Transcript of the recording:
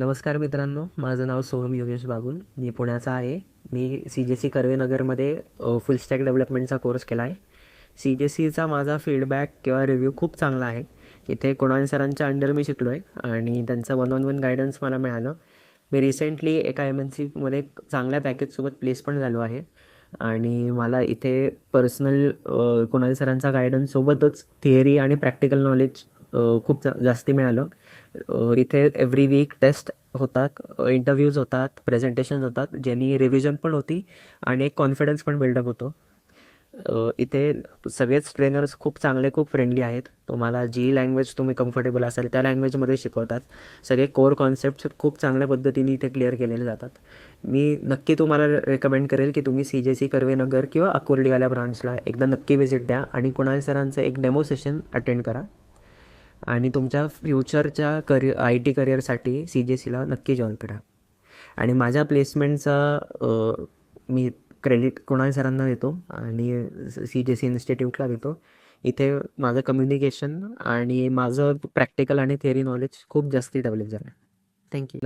नमस्कार मित्रांनो, माझं नाव सोहम योगेश बागुल. मी पुण्याचा आहे. मी CJC कर्वेनगरमध्ये फुल स्टॅक डेव्हलपमेंटचा कोर्स केला आहे. CJCचा माझा फीडबॅक किंवा रिव्ह्यू खूप चांगला आहे. इथे कुणाल सरांच्या अंडर मी शिकलो आहे आणि त्यांचं 1-on-1 गायडन्स मला मिळालं. मी रिसेंटली एका MNCमध्ये चांगल्या पॅकेजसोबत प्लेस पण झालो आहे आणि मला इथे पर्सनल कुणाल सरांचा गायडन्ससोबतच थिअरी आणि प्रॅक्टिकल नॉलेज खूप जास्ती मिळालं. इथे एव्हरी वीक टेस्ट होतात, इंटरव्ह्यूज होतात, प्रेझेंटेशन होतात, ज्यांनी रिव्हिजन पण होती आणि एक कॉन्फिडन्स पण बिल्डअप होतो. इथे सगळेच ट्रेनर्स खूप चांगले, खूप फ्रेंडली आहेत. तुम्हाला जी लँग्वेज तुम्ही कम्फर्टेबल असाल त्या लँग्वेजमध्ये शिकवतात. सगळे कोर कॉन्सेप्ट्स खूप चांगल्या पद्धतीने इथे क्लिअर केलेले जातात. मी नक्की तुम्हाला रेकमेंड करेल की तुम्ही CJC कर्वेनगर किंवा अकोर्डीवाल्या ब्रांचला एकदा नक्की व्हिजिट द्या आणि कुणाल सरांचं एक डेमो सेशन अटेंड करा आणि तुमच्या फ्युचरच्या IT करिअरसाठी CJCला नक्की जॉईन करा. आणि माझ्या प्लेसमेंटचा मी क्रेडिट कुणाल सरांना देतो आणि CJC इन्स्टिट्यूटला देतो. इथे माझं कम्युनिकेशन आणि माझं प्रॅक्टिकल आणि थिअरी नॉलेज खूप जास्ती डेव्हलप झालं. थँक्यू.